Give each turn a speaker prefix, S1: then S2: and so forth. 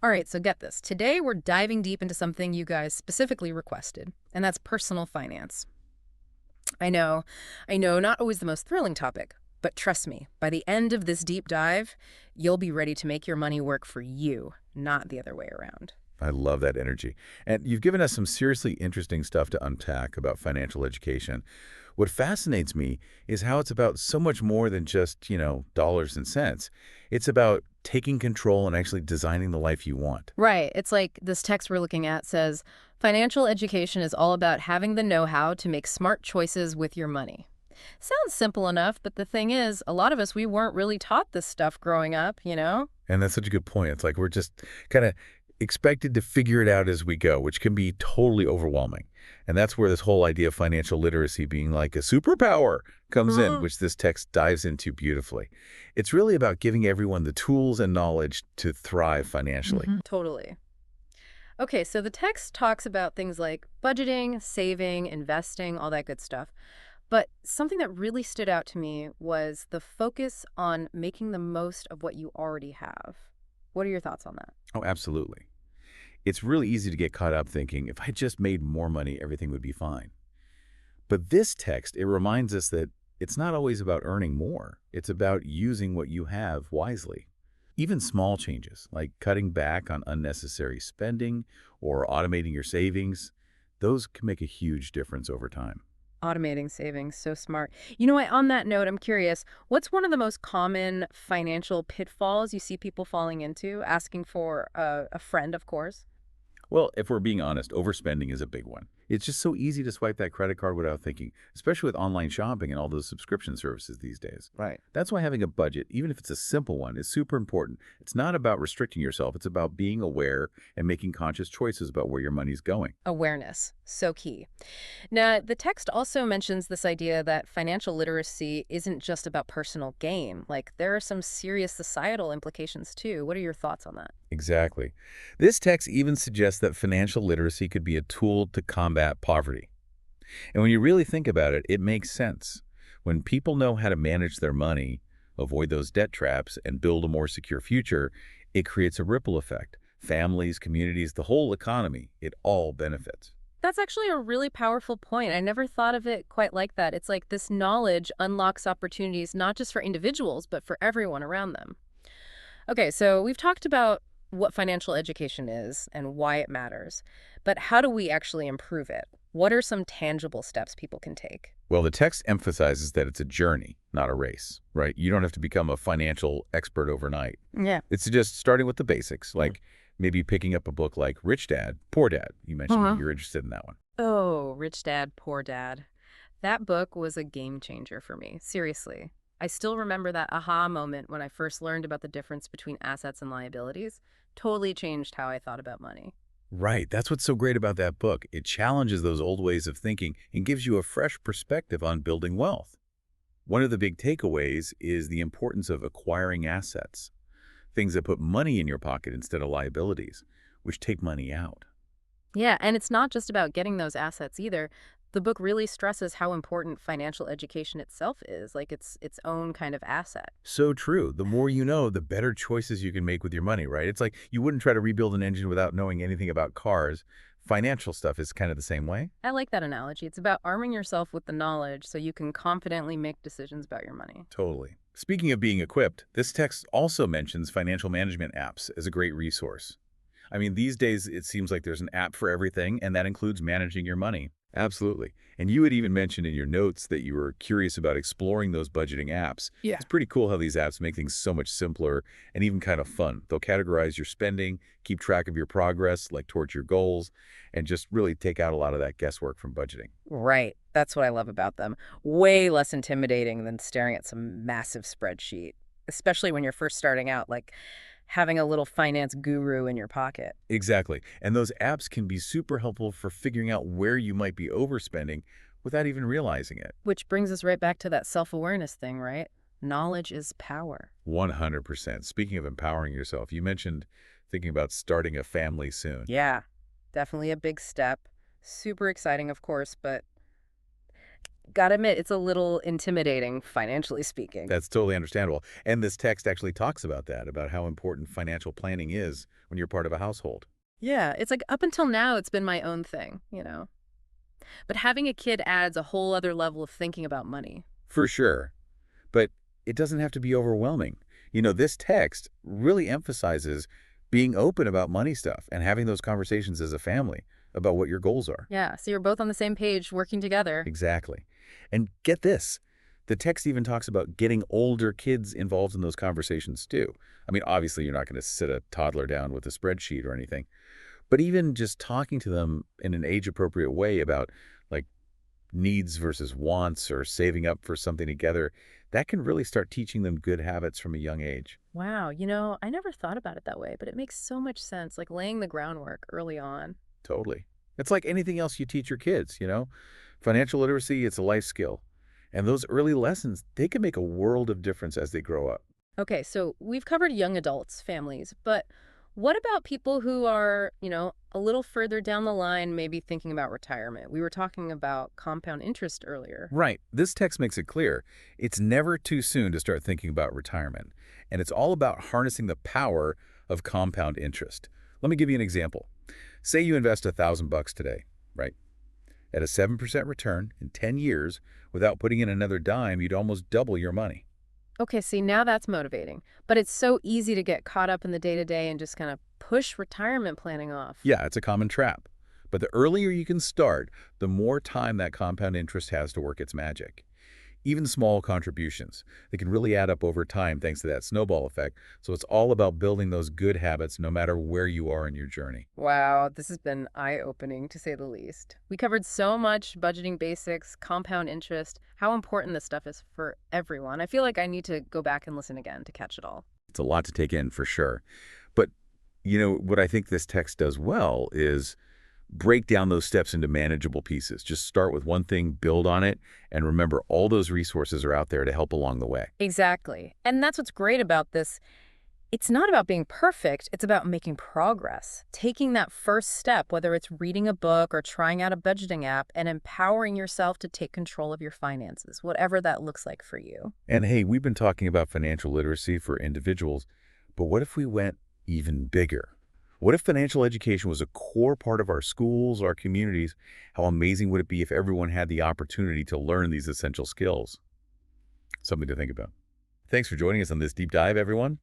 S1: All right, so get this. Today we're diving deep into something you guys specifically requested, and that's personal finance. I know, not always the most thrilling topic, but trust me, by the end of this deep dive, you'll be ready to make your money work for you, not the other way around.
S2: I love that energy. And you've given us some seriously interesting stuff to unpack about financial education. What fascinates me is how it's about so much more than just, dollars and cents. It's about taking control and actually designing the life you want.
S1: Right. It's like this text we're looking at says financial education is all about having the know how to make smart choices with your money. Sounds simple enough, but the thing is, a lot of us, we weren't really taught this stuff growing up, you know?
S2: And that's such a good point. It's like we're just kind of expected to figure it out as we go, which can be totally overwhelming. And that's where this whole idea of financial literacy being like a superpower comes in, which this text dives into beautifully. It's really about giving everyone the tools and knowledge to thrive financially.
S1: Totally. Okay, so the text talks about things like budgeting, saving, investing, all that good stuff. But something that really stood out to me was the focus on making the most of what you already have. What are your thoughts on that?
S2: Oh, absolutely. It's really easy to get caught up thinking, if I just made more money, everything would be fine. But this text, it reminds us that it's not always about earning more. It's about using what you have wisely. Even small changes, like cutting back on unnecessary spending or automating your savings, those can make a huge difference over time.
S1: Automating savings, so smart. You know what, on that note, I'm curious, what's one of the most common financial pitfalls you see people falling into? Asking for a friend, of course.
S2: Well, if we're being honest, overspending is a big one. It's just so easy to swipe that credit card without thinking, especially with online shopping and all those subscription services these days.
S3: Right.
S2: That's why having a budget, even if it's a simple one, is super important. It's not about restricting yourself. It's about being aware and making conscious choices about where your money's going.
S1: Awareness, so key. Now, the text also mentions this idea that financial literacy isn't just about personal gain. Like, there are some serious societal implications too. What are your thoughts on that?
S2: Exactly. This text even suggests that financial literacy could be a tool to combat poverty. And when you really think about it, it makes sense. When people know how to manage their money, avoid those debt traps, and build a more secure future, it creates a ripple effect. Families, communities, the whole economy, it all benefits.
S1: That's actually a really powerful point. I never thought of it quite like that. It's like this knowledge unlocks opportunities not just for individuals, but for everyone around them. Okay, so we've talked about what financial education is and why it matters, but how do we actually improve it? What are some tangible steps people can take?
S2: Well, the text emphasizes that it's a journey, not a race, right? You don't have to become a financial expert overnight.
S1: Yeah.
S2: It's just starting with the basics, like maybe picking up a book like Rich Dad, Poor Dad. You mentioned
S1: Uh-huh.
S2: you're interested in that one.
S1: Oh, Rich Dad, Poor Dad. That book was a game changer for me. Seriously. I still remember that aha moment when I first learned about the difference between assets and liabilities. Totally changed how I thought about money.
S2: Right. That's what's so great about that book. It challenges those old ways of thinking and gives you a fresh perspective on building wealth. One of the big takeaways is the importance of acquiring assets, things that put money in your pocket instead of liabilities, which take money out.
S1: Yeah, and it's not just about getting those assets either. The book really stresses how important financial education itself is, like it's its own kind of asset.
S2: So true. The more you know, the better choices you can make with your money, right? It's like you wouldn't try to rebuild an engine without knowing anything about cars. Financial stuff is kind of the same way.
S1: I like that analogy. It's about arming yourself with the knowledge so you can confidently make decisions about your money.
S2: Totally. Speaking of being equipped, this text also mentions financial management apps as a great resource. I mean, these days it seems like there's an app for everything, and that includes managing your money. Absolutely. And you had even mentioned in your notes that you were curious about exploring those budgeting apps.
S1: Yeah.
S2: It's pretty cool how these apps make things so much simpler and even kind of fun. They'll categorize your spending, keep track of your progress, like towards your goals, and just really take out a lot of that guesswork from budgeting.
S1: Right. That's what I love about them. Way less intimidating than staring at some massive spreadsheet, especially when you're first starting out, like having a little finance guru in your pocket.
S2: Exactly. And those apps can be super helpful for figuring out where you might be overspending without even realizing it.
S1: Which brings us right back to that self-awareness thing, right? Knowledge is power.
S2: 100%. Speaking of empowering yourself, you mentioned thinking about starting a family soon.
S1: Yeah, definitely a big step. Super exciting, of course, but Gotta admit, it's a little intimidating, financially speaking.
S2: That's totally understandable. And this text actually talks about that, about how important financial planning is when you're part of a household.
S1: Yeah, it's like up until now, it's been my own thing, you know? But having a kid adds a whole other level of thinking about money.
S2: For sure. But it doesn't have to be overwhelming. This text really emphasizes being open about money stuff and having those conversations as a family about what your goals are.
S1: Yeah, so you're both on the same page, working together.
S2: Exactly. And get this, the text even talks about getting older kids involved in those conversations too. I mean, obviously, you're not going to sit a toddler down with a spreadsheet or anything, but even just talking to them in an age-appropriate way about like needs versus wants or saving up for something together, that can really start teaching them good habits from a young age.
S1: Wow, I never thought about it that way, but it makes so much sense, like laying the groundwork early on.
S2: Totally. It's like anything else you teach your kids. Financial literacy, it's a life skill. And those early lessons, they can make a world of difference as they grow up.
S1: Okay, so we've covered young adults, families, but what about people who are, a little further down the line, maybe thinking about retirement? We were talking about compound interest earlier.
S2: Right. This text makes it clear. It's never too soon to start thinking about retirement. And it's all about harnessing the power of compound interest. Let me give you an example. Say you invest $1,000 today, right? At a 7% return in 10 years, without putting in another dime, you'd almost double your money.
S1: Okay, see, now that's motivating. But it's so easy to get caught up in the day-to-day and just kind of push retirement planning off.
S2: Yeah, it's a common trap. But the earlier you can start, the more time that compound interest has to work its magic. Even small contributions, they can really add up over time thanks to that snowball effect. So it's all about building those good habits no matter where you are in your journey.
S1: Wow, this has been eye-opening to say the least. We covered so much budgeting basics, compound interest, how important this stuff is for everyone. I feel like I need to go back and listen again to catch it all.
S2: It's a lot to take in for sure. But, what I think this text does well is break down those steps into manageable pieces. Just start with one thing, build on it, and remember all those resources are out there to help along the way.
S1: Exactly. And that's what's great about this. It's not about being perfect, it's about making progress. Taking that first step, whether it's reading a book or trying out a budgeting app, and empowering yourself to take control of your finances, whatever that looks like for you.
S2: And hey, we've been talking about financial literacy for individuals, but what if we went even bigger? What if financial education was a core part of our schools, our communities? How amazing would it be if everyone had the opportunity to learn these essential skills? Something to think about. Thanks for joining us on this deep dive, everyone.